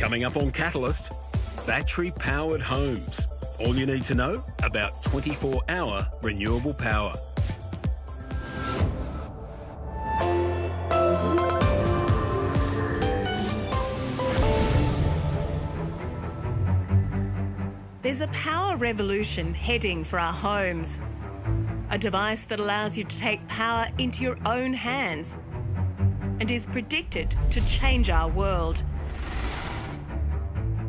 Coming up on Catalyst, battery-powered homes. All you need to know about 24-hour renewable power. There's a power revolution heading for our homes. A device that allows you to take power into your own hands and is predicted to change our world.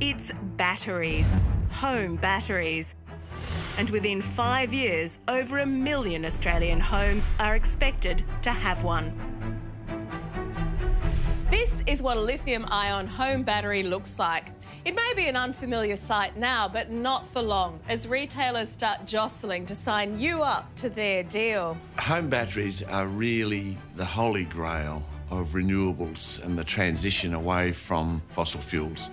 It's batteries, home batteries. And within 5 years, over 1 million Australian homes are expected to have one. This is what a lithium-ion home battery looks like. It may be an unfamiliar sight now, but not for long, as retailers start jostling to sign you up to their deal. Home batteries are really the holy grail of renewables and the transition away from fossil fuels.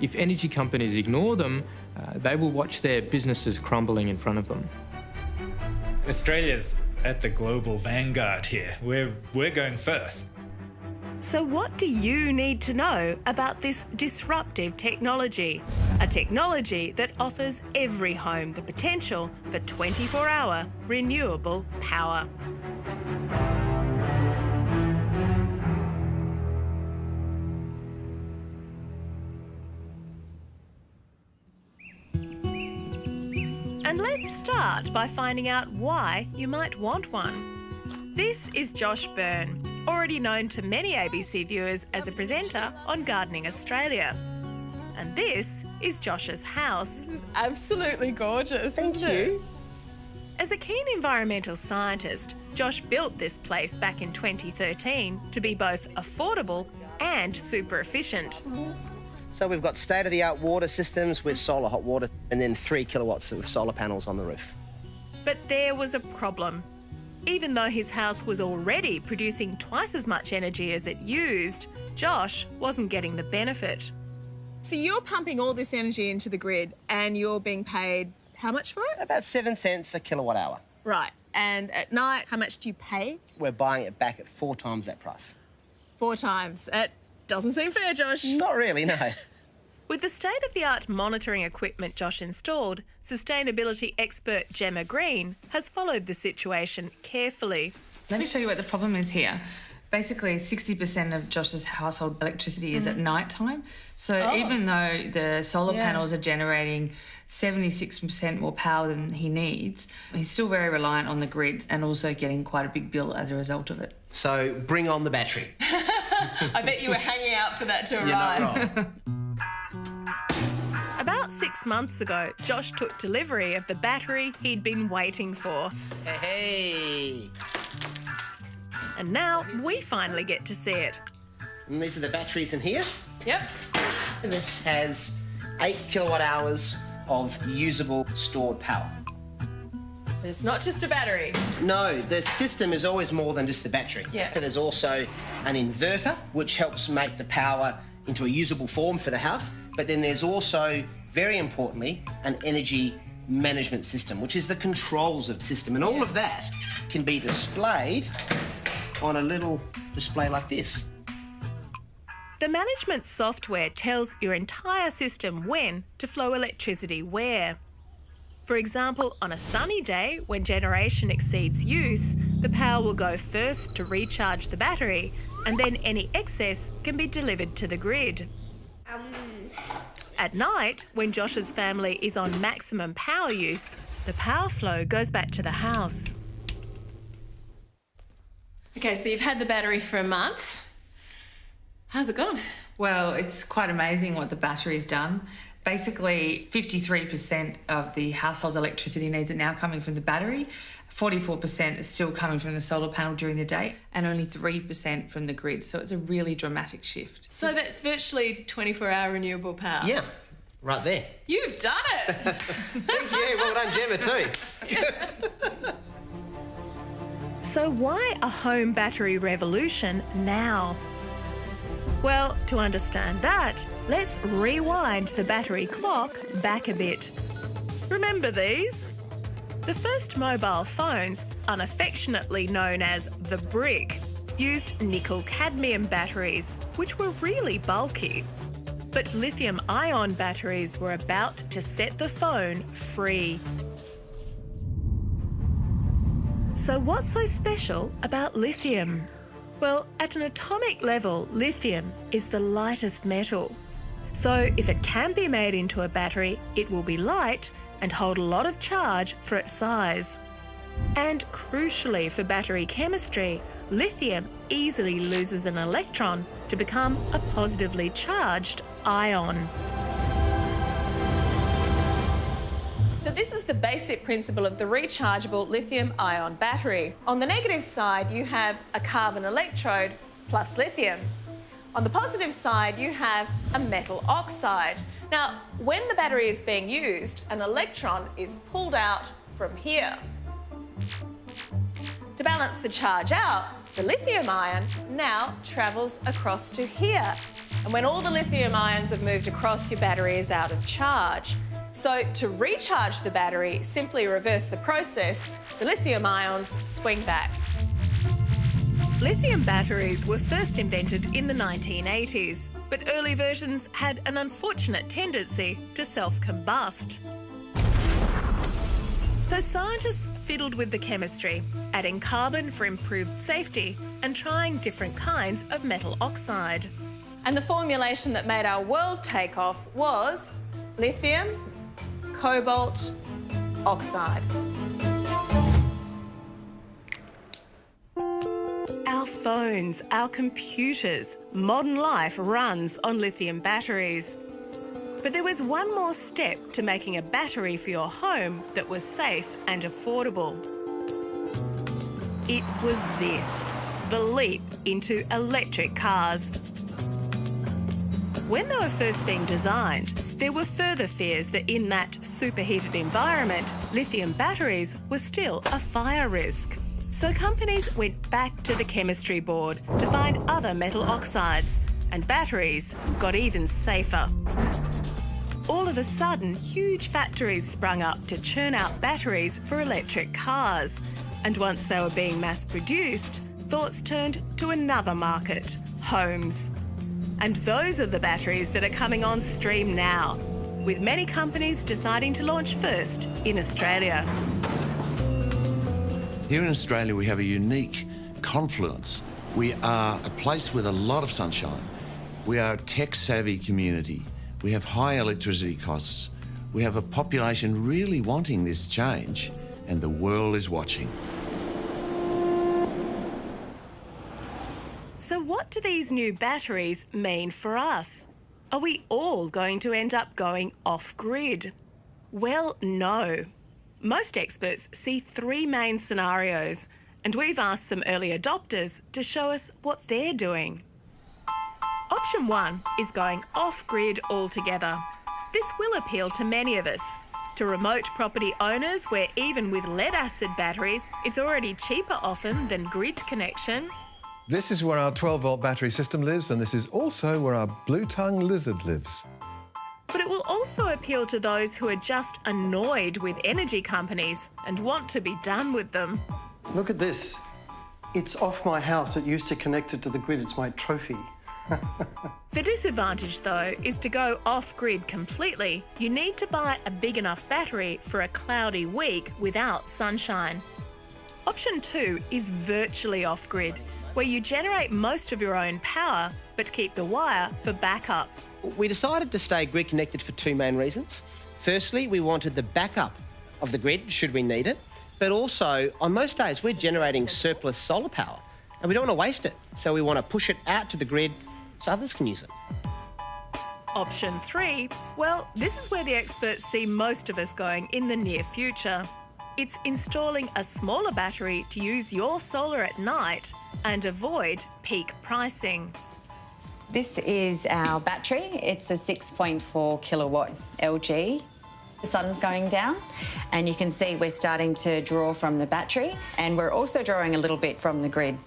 If energy companies ignore them, they will watch their businesses crumbling in front of them. Australia's at the global vanguard here. We're going first. So what do you need to know about this disruptive technology? A technology that offers every home the potential for 24-hour renewable power. And let's start by finding out why you might want one. This is Josh Byrne, already known to many ABC viewers as a presenter on Gardening Australia. And this is Josh's house. This is absolutely gorgeous, Thank you. As a keen environmental scientist, Josh built this place back in 2013 to be both affordable and super efficient. So we've got state-of-the-art water systems with solar hot water and then 3 kilowatts of solar panels on the roof. But there was a problem. Even though his house was already producing twice as much energy as it used, Josh wasn't getting the benefit. So you're pumping all this energy into the grid and you're being paid how much for it? About 7 cents a kilowatt hour. Right. And at night, how much do you pay? We're buying it back at 4 times that price. 4 times. That doesn't seem fair, Josh. Not really, no. With the state-of-the-art monitoring equipment Josh installed, sustainability expert Gemma Green has followed the situation carefully. Let me show you what the problem is here. Basically, 60% of Josh's household electricity is at night time. So even though the solar panels are generating 76% more power than he needs, he's still very reliant on the grid and also getting quite a big bill as a result of it. So bring on the battery. I bet you were hanging out for that to arrive. You're not wrong. About 6 months ago, Josh took delivery of the battery he'd been waiting for. Hey! And now we finally get to see it. And these are the batteries in here. Yep. And this has 8 kilowatt hours of usable stored power. But it's not just a battery. No, the system is always more than just the battery. Yeah. So there's also an inverter, which helps make the power into a usable form for the house. But then there's also, very importantly, an energy management system, which is the controls of the system. And all of that can be displayed on a little display like this. The management software tells your entire system when to flow electricity where. For example, on a sunny day when generation exceeds use, the power will go first to recharge the battery, and then any excess can be delivered to the grid. At night, when Josh's family is on maximum power use, the power flow goes back to the house. Okay, so you've had the battery for a month. How's it gone? Well, it's quite amazing what the battery's done. Basically, 53% of the household's electricity needs are now coming from the battery, 44% is still coming from the solar panel during the day, and only 3% from the grid. So it's a really dramatic shift. So that's virtually 24-hour renewable power. Yeah, right there. You've done it! Thank you. Well done, Gemma, too. So why a home battery revolution now? Well, to understand that, let's rewind the battery clock back a bit. Remember these? The first mobile phones, unaffectionately known as the brick, used nickel-cadmium batteries, which were really bulky. But lithium-ion batteries were about to set the phone free. So what's so special about lithium? Well, at an atomic level, lithium is the lightest metal. So if it can be made into a battery, it will be light and hold a lot of charge for its size. And crucially for battery chemistry, lithium easily loses an electron to become a positively charged ion. So this is the basic principle of the rechargeable lithium-ion battery. On the negative side, you have a carbon electrode plus lithium. On the positive side, you have a metal oxide. Now, when the battery is being used, an electron is pulled out from here. To balance the charge out, the lithium ion now travels across to here. And when all the lithium ions have moved across, your battery is out of charge. So to recharge the battery, simply reverse the process. The lithium ions swing back. Lithium batteries were first invented in the 1980s, but early versions had an unfortunate tendency to self-combust. So scientists fiddled with the chemistry, adding carbon for improved safety and trying different kinds of metal oxide. And the formulation that made our world take off was lithium, cobalt, oxide. Our phones, our computers, modern life runs on lithium batteries. But there was one more step to making a battery for your home that was safe and affordable. It was this, the leap into electric cars. When they were first being designed, there were further fears that in that superheated environment, lithium batteries were still a fire risk. So companies went back to the chemistry board to find other metal oxides, and batteries got even safer. All of a sudden, huge factories sprung up to churn out batteries for electric cars. And once they were being mass-produced, thoughts turned to another market, homes. And those are the batteries that are coming on stream now, with many companies deciding to launch first in Australia. Here in Australia, we have a unique confluence. We are a place with a lot of sunshine. We are a tech-savvy community. We have high electricity costs. We have a population really wanting this change, and the world is watching. So what do these new batteries mean for us? Are we all going to end up going off-grid? Well, no. Most experts see three main scenarios, and we've asked some early adopters to show us what they're doing. Option 1 is going off-grid altogether. This will appeal to many of us. To remote property owners where even with lead-acid batteries, it's already cheaper often than grid connection. This is where our 12-volt battery system lives, and this is also where our blue-tongue lizard lives. But it will also appeal to those who are just annoyed with energy companies and want to be done with them. Look at this. It's off my house. It used to connect it to the grid. It's my trophy. The disadvantage, though, is to go off-grid completely, you need to buy a big enough battery for a cloudy week without sunshine. Option 2 is virtually off-grid, where you generate most of your own power but keep the wire for backup. We decided to stay grid connected for two main reasons. Firstly, we wanted the backup of the grid should we need it, but also on most days we're generating surplus solar power and we don't want to waste it, so we want to push it out to the grid so others can use it. Option 3, well, this is where the experts see most of us going in the near future. It's installing a smaller battery to use your solar at night and avoid peak pricing. This is our battery. It's a 6.4 kilowatt LG. The sun's going down and you can see we're starting to draw from the battery, and we're also drawing a little bit from the grid.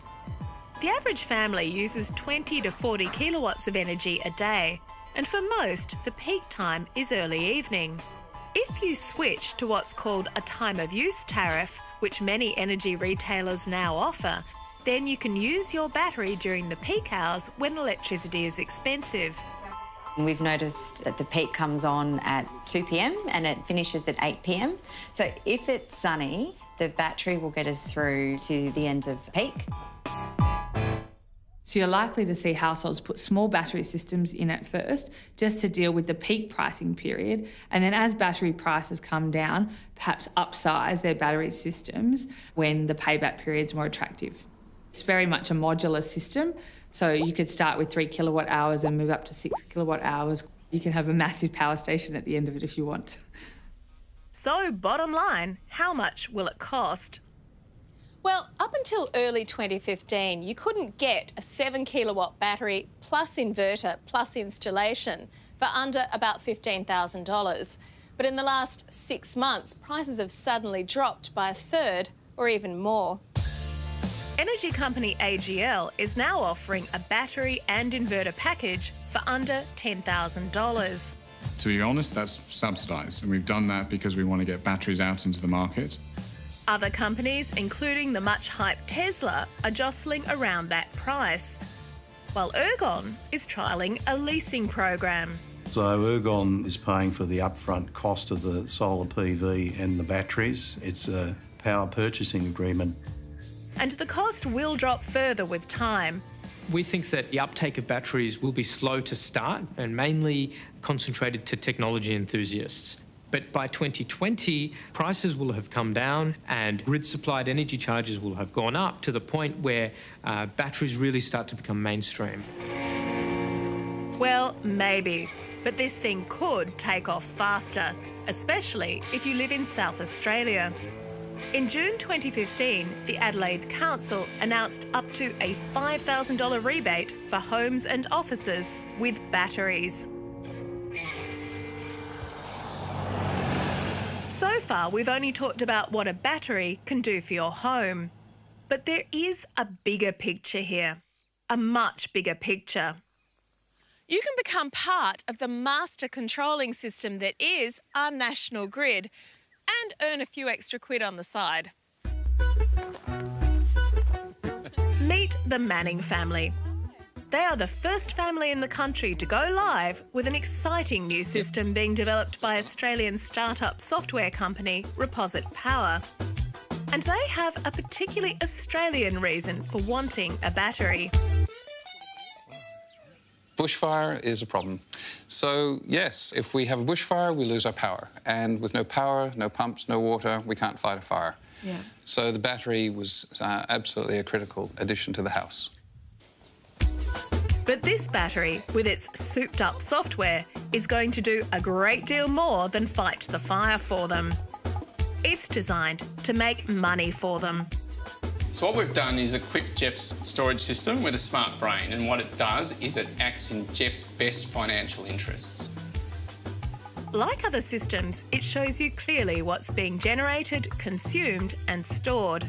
The average family uses 20 to 40 kilowatts of energy a day, and for most, the peak time is early evening. If you switch to what's called a time of use tariff, which many energy retailers now offer, then you can use your battery during the peak hours when electricity is expensive. We've noticed that the peak comes on at 2 p.m. and it finishes at 8 p.m. So if it's sunny, the battery will get us through to the end of peak. So you're likely to see households put small battery systems in at first just to deal with the peak pricing period, and then as battery prices come down, perhaps upsize their battery systems when the payback period's more attractive. It's very much a modular system, so you could start with 3 kilowatt hours and move up to 6 kilowatt hours. You can have a massive power station at the end of it if you want. So, bottom line, how much will it cost? Well, up until early 2015, you couldn't get a 7 kilowatt battery plus inverter plus installation for under about $15,000. But in the last 6 months, prices have suddenly dropped by a third or even more. Energy company AGL is now offering a battery and inverter package for under $10,000. To be honest, that's subsidised, and we've done that because we want to get batteries out into the market. Other companies, including the much-hyped Tesla, are jostling around that price, while Ergon is trialling a leasing program. So Ergon is paying for the upfront cost of the solar PV and the batteries. It's a power purchasing agreement. And the cost will drop further with time. We think that the uptake of batteries will be slow to start and mainly concentrated to technology enthusiasts. But by 2020, prices will have come down and grid-supplied energy charges will have gone up to the point where batteries really start to become mainstream. Well, maybe, but this thing could take off faster, especially if you live in South Australia. In June 2015, the Adelaide Council announced up to a $5,000 rebate for homes and offices with batteries. So far, we've only talked about what a battery can do for your home. But there is a bigger picture here, a much bigger picture. You can become part of the master controlling system that is our national grid and earn a few extra quid on the side. Meet the Manning family. They are the first family in the country to go live with an exciting new system being developed by Australian startup software company Reposit Power. And they have a particularly Australian reason for wanting a battery. Bushfire is a problem. So, yes, if we have a bushfire, we lose our power. And with no power, no pumps, no water, we can't fight a fire. Yeah. So the battery was absolutely a critical addition to the house. But this battery, with its souped-up software, is going to do a great deal more than fight the fire for them. It's designed to make money for them. So what we've done is equip Jeff's storage system with a smart brain, and what it does is it acts in Jeff's best financial interests. Like other systems, it shows you clearly what's being generated, consumed and stored.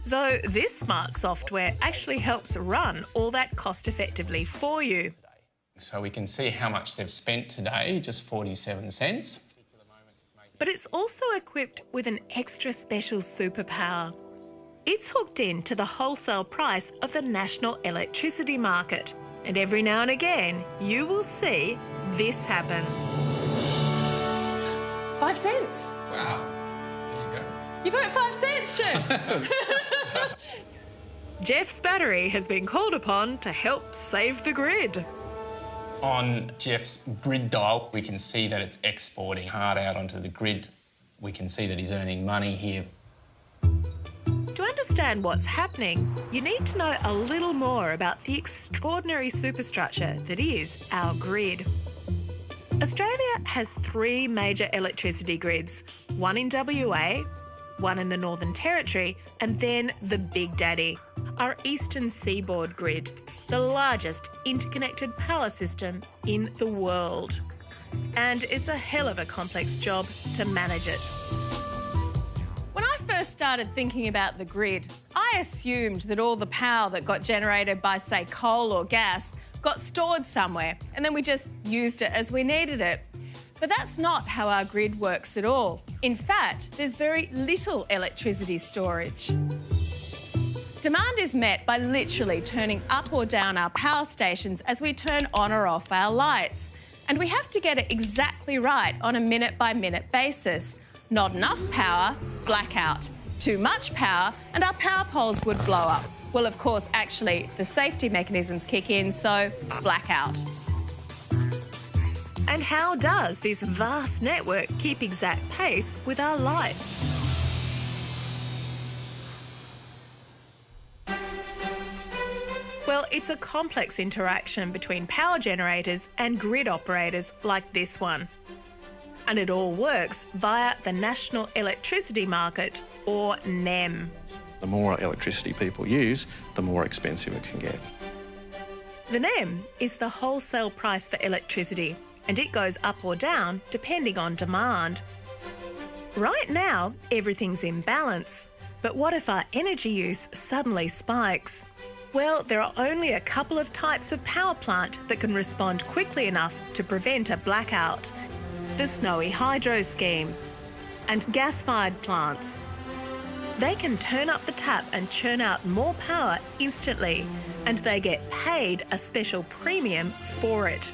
Though this smart software actually helps run all that cost-effectively for you. So we can see how much they've spent today, just 47 cents. But it's also equipped with an extra special superpower. It's hooked into the wholesale price of the national electricity market. And every now and again, you will see this happen. 5 cents. Wow. There you go. You've earned 5 cents, Jeff. Jeff's battery has been called upon to help save the grid. On Jeff's grid dial, we can see that it's exporting hard out onto the grid. We can see that he's earning money here. To understand what's happening, you need to know a little more about the extraordinary superstructure that is our grid. Australia has 3 major electricity grids, one in WA, one in the Northern Territory, and then the Big Daddy, our Eastern Seaboard grid, the largest interconnected power system in the world. And it's a hell of a complex job to manage it. When I first started thinking about the grid, I assumed that all the power that got generated by, say, coal or gas got stored somewhere, and then we just used it as we needed it. But that's not how our grid works at all. In fact, there's very little electricity storage. Demand is met by literally turning up or down our power stations as we turn on or off our lights. And we have to get it exactly right on a minute-by-minute basis. Not enough power, blackout. Too much power, and our power poles would blow up. Well, of course, actually, the safety mechanisms kick in, so blackout. And how does this vast network keep exact pace with our lights? Well, it's a complex interaction between power generators and grid operators like this one. And it all works via the National Electricity Market, or NEM. The more electricity people use, the more expensive it can get. The NEM is the wholesale price for electricity, and it goes up or down depending on demand. Right now, everything's in balance. But what if our energy use suddenly spikes? Well, there are only a couple of types of power plant that can respond quickly enough to prevent a blackout. The snowy hydro scheme and gas-fired plants. They can turn up the tap and churn out more power instantly, and they get paid a special premium for it.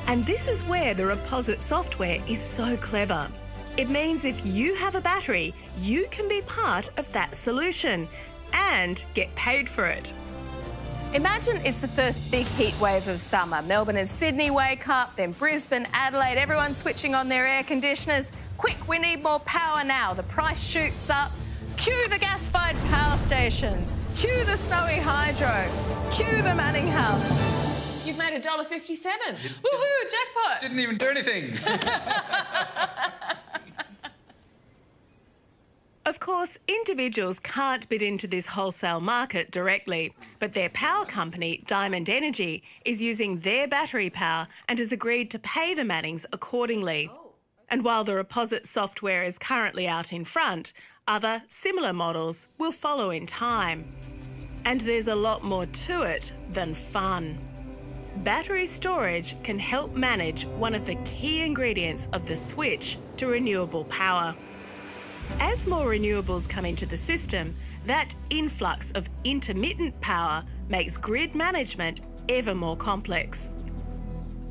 And this is where the Reposit software is so clever. It means if you have a battery, you can be part of that solution and get paid for it. Imagine it's the first big heat wave of summer. Melbourne and Sydney wake up, then Brisbane, Adelaide, everyone's switching on their air conditioners. Quick, we need more power now. The price shoots up. Cue the gas-fired power stations. Cue the snowy hydro. Cue the Manning House. You've made $1.57. Woohoo, jackpot. Didn't even do anything. Of course, individuals can't bid into this wholesale market directly, but their power company, Diamond Energy, is using their battery power and has agreed to pay the Mannings accordingly. And while the Reposit software is currently out in front, other similar models will follow in time. And there's a lot more to it than fun. Battery storage can help manage one of the key ingredients of the switch to renewable power. As more renewables come into the system, that influx of intermittent power makes grid management ever more complex.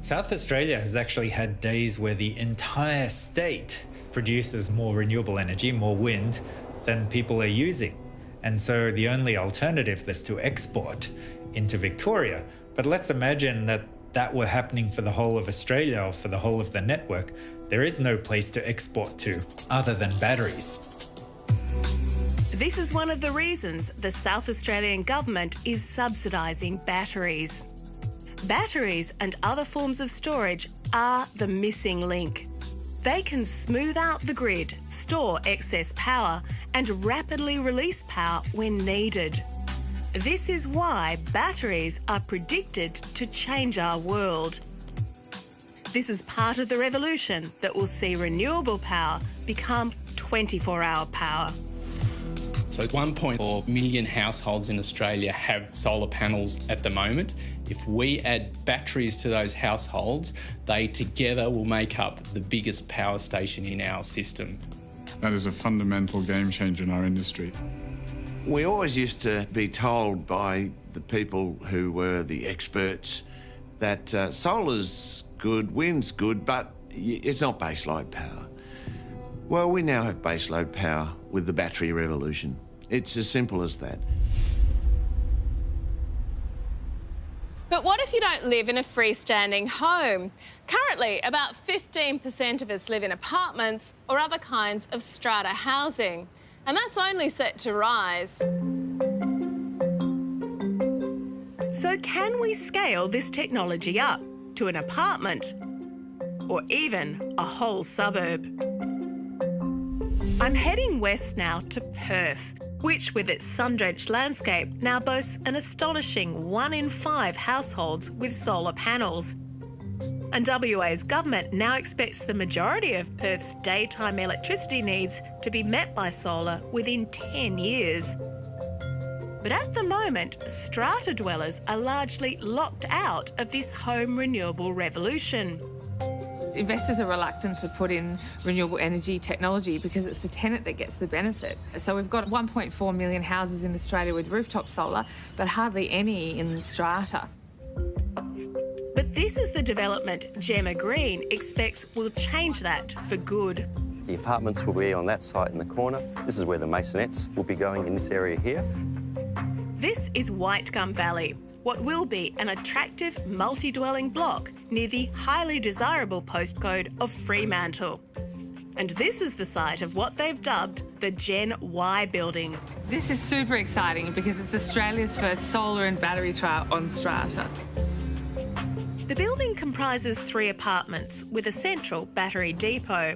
South Australia has actually had days where the entire state produces more renewable energy, more wind, than people are using. And so the only alternative is to export into Victoria. But let's imagine that that were happening for the whole of Australia or for the whole of the network. There is no place to export to other than batteries. This is one of the reasons the South Australian government is subsidising batteries. Batteries and other forms of storage are the missing link. They can smooth out the grid, store excess power, and rapidly release power when needed. This is why batteries are predicted to change our world. This is part of the revolution that will see renewable power become 24-hour power. So 1.4 million households in Australia have solar panels at the moment. If we add batteries to those households, they together will make up the biggest power station in our system. That is a fundamental game changer in our industry. We always used to be told by the people who were the experts that solar's good, wind's good, but it's not baseload power. Well, we now have baseload power with the battery revolution. It's as simple as that. But what if you don't live in a freestanding home? Currently, about 15% of us live in apartments or other kinds of strata housing, and that's only set to rise. So can we scale this technology up to an apartment or even a whole suburb? I'm heading west now to Perth, which with its sun-drenched landscape now boasts an astonishing 1 in 5 households with solar panels. And WA's government now expects the majority of Perth's daytime electricity needs to be met by solar within 10 years. But at the moment, strata dwellers are largely locked out of this home renewable revolution. Investors are reluctant to put in renewable energy technology because it's the tenant that gets the benefit. So we've got 1.4 million houses in Australia with rooftop solar, but hardly any in strata. But this is the development Gemma Green expects will change that for good. The apartments will be on that site in the corner. This is where the masonettes will be going in this area here. This is Whitegum Valley, what will be an attractive multi-dwelling block near the highly desirable postcode of Fremantle. And this is the site of what they've dubbed the Gen Y building. This is super exciting because it's Australia's first solar and battery trial on strata. The building comprises 3 apartments with a central battery depot.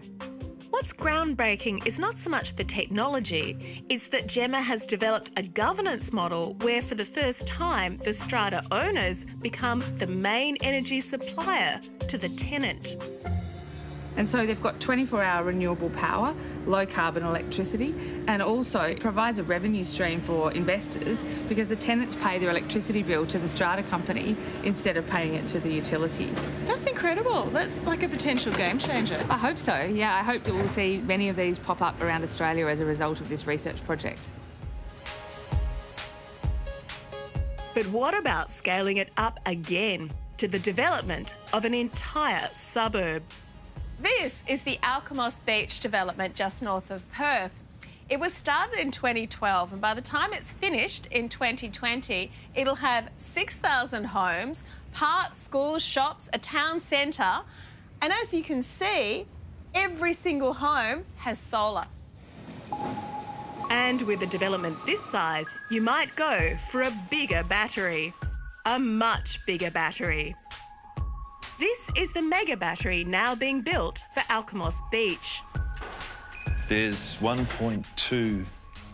What's groundbreaking is not so much the technology, it's that Gemma has developed a governance model where for the first time the strata owners become the main energy supplier to the tenant. And so they've got 24-hour renewable power, low-carbon electricity, and also provides a revenue stream for investors because the tenants pay their electricity bill to the strata company instead of paying it to the utility. That's incredible. That's like a potential game changer. I hope so, yeah. I hope that we'll see many of these pop up around Australia as a result of this research project. But what about scaling it up again to the development of an entire suburb? This is the Alkimos Beach development just north of Perth. It was started in 2012 and by the time it's finished in 2020, it'll have 6,000 homes, parks, schools, shops, a town centre, and as you can see, every single home has solar. And with a development this size, you might go for a bigger battery. A much bigger battery. This is the mega battery now being built for Alkimos Beach. There's 1.2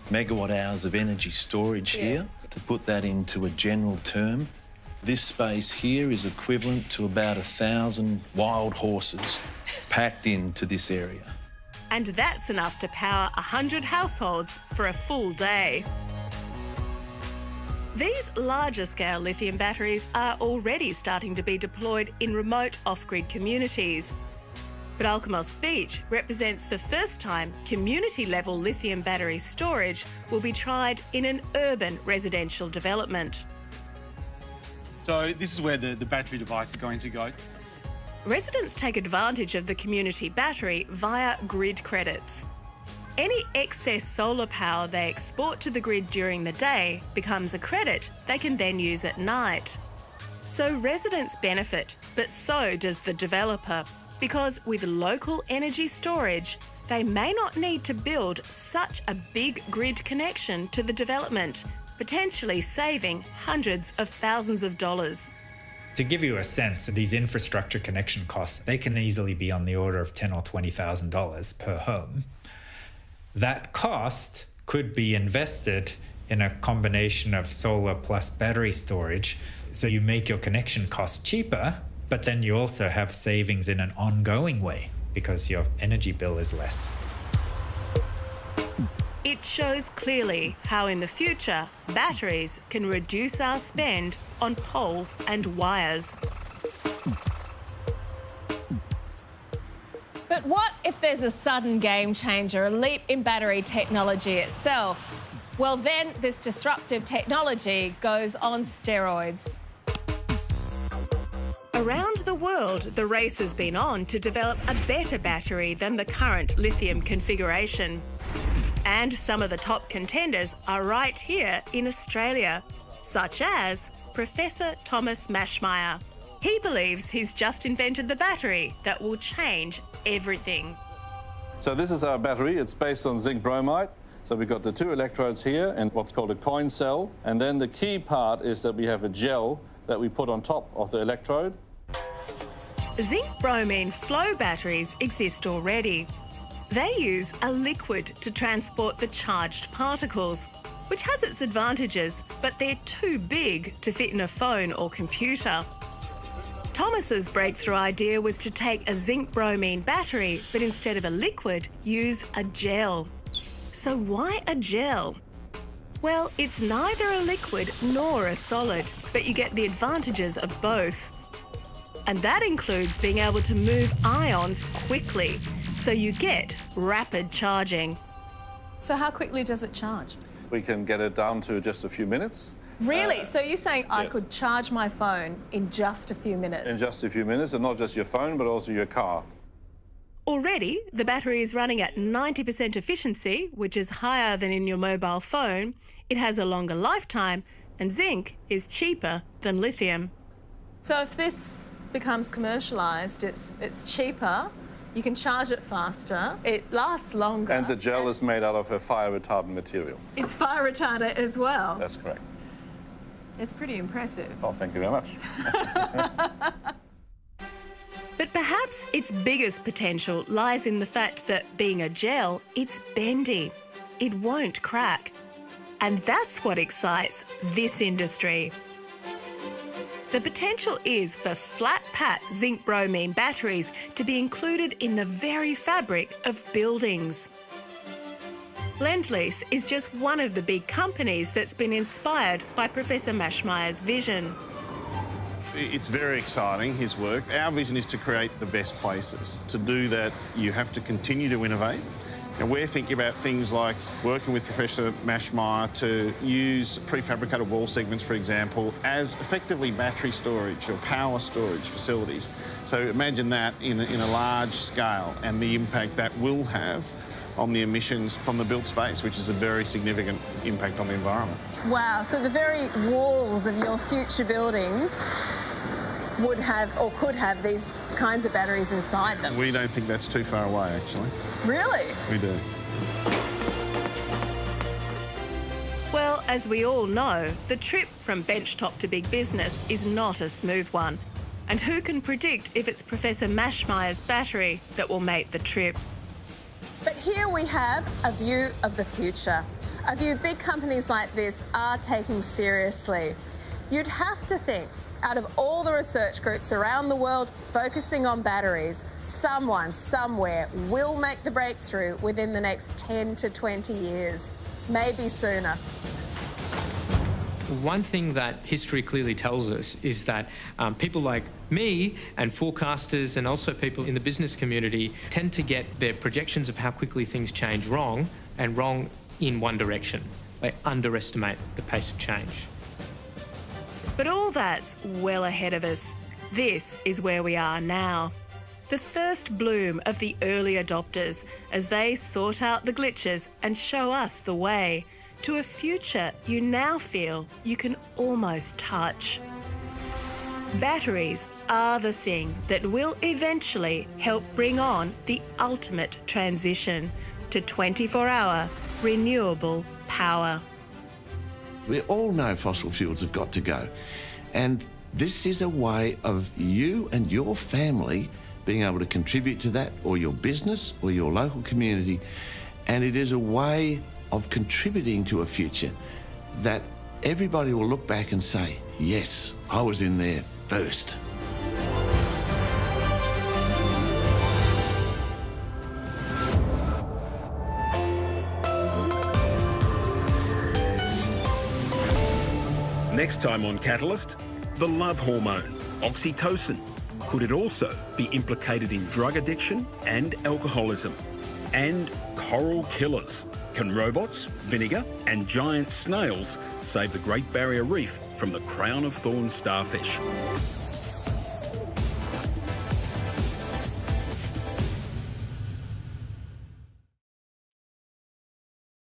megawatt hours of energy storage here. To put that into a general term, this space here is equivalent to about 1,000 wild horses packed into this area. And that's enough to power 100 households for a full day. These larger-scale lithium batteries are already starting to be deployed in remote off-grid communities. But Alkimos Beach represents the first time community-level lithium battery storage will be tried in an urban residential development. So this is where the battery device is going to go. Residents take advantage of the community battery via grid credits. Any excess solar power they export to the grid during the day becomes a credit they can then use at night. So residents benefit, but so does the developer, because with local energy storage, they may not need to build such a big grid connection to the development, potentially saving hundreds of thousands of dollars. To give you a sense of these infrastructure connection costs, they can easily be on the order of $10,000 or $20,000 per home. That cost could be invested in a combination of solar plus battery storage. So you make your connection cost cheaper, but then you also have savings in an ongoing way because your energy bill is less. It shows clearly how in the future, batteries can reduce our spend on poles and wires. But what if there's a sudden game changer, a leap in battery technology itself? Well, then this disruptive technology goes on steroids. Around the world, the race has been on to develop a better battery than the current lithium configuration. And some of the top contenders are right here in Australia, such as Professor Thomas Maschmeyer. He believes he's just invented the battery that will change everything. So this is our battery. It's based on zinc bromide. So we've got the 2 electrodes here and what's called a coin cell. And then the key part is that we have a gel that we put on top of the electrode. Zinc bromine flow batteries exist already. They use a liquid to transport the charged particles, which has its advantages, but they're too big to fit in a phone or computer. Thomas's breakthrough idea was to take a zinc bromine battery, but instead of a liquid, use a gel. So why a gel? Well, it's neither a liquid nor a solid, but you get the advantages of both. And that includes being able to move ions quickly, so you get rapid charging. So how quickly does it charge? We can get it down to just a few minutes. Really? So you're saying I could charge my phone in just a few minutes? In just a few minutes, and not just your phone, but also your car. Already, the battery is running at 90% efficiency, which is higher than in your mobile phone. It has a longer lifetime, and zinc is cheaper than lithium. So if this becomes commercialised, it's cheaper, you can charge it faster, it lasts longer. And the gel is made out of a fire-retardant material. It's fire retardant as well. That's correct. It's pretty impressive. Oh, thank you very much. But perhaps its biggest potential lies in the fact that being a gel, it's bendy. It won't crack. And that's what excites this industry. The potential is for flat-pat zinc-bromine batteries to be included in the very fabric of buildings. Lend-Lease is just one of the big companies that's been inspired by Professor Maschmeyer's vision. It's very exciting, his work. Our vision is to create the best places. To do that, you have to continue to innovate. And we're thinking about things like working with Professor Maschmeyer to use prefabricated wall segments, for example, as effectively battery storage or power storage facilities. So imagine that in a large scale and the impact that will have on the emissions from the built space, which is a very significant impact on the environment. Wow, so the very walls of your future buildings would have or could have these kinds of batteries inside them. We don't think that's too far away, actually. Really? We do. Well, as we all know, the trip from benchtop to big business is not a smooth one. And who can predict if it's Professor Maschmeyer's battery that will make the trip? But here we have a view of the future, a view big companies like this are taking seriously. You'd have to think, out of all the research groups around the world focusing on batteries, someone, somewhere will make the breakthrough within the next 10 to 20 years, maybe sooner. One thing that history clearly tells us is that people like me and forecasters and also people in the business community tend to get their projections of how quickly things change wrong, and wrong in one direction. They underestimate the pace of change. But all that's well ahead of us. This is where we are now. The first bloom of the early adopters as they sort out the glitches and show us the way to a future you now feel you can almost touch. Batteries are the thing that will eventually help bring on the ultimate transition to 24-hour renewable power. We all know fossil fuels have got to go. And this is a way of you and your family being able to contribute to that, or your business or your local community. And it is a way of contributing to a future that everybody will look back and say, yes, I was in there first. Next time on Catalyst, the love hormone, oxytocin. Could it also be implicated in drug addiction and alcoholism? And coral killers. Can robots, vinegar and giant snails save the Great Barrier Reef from the crown of thorns starfish?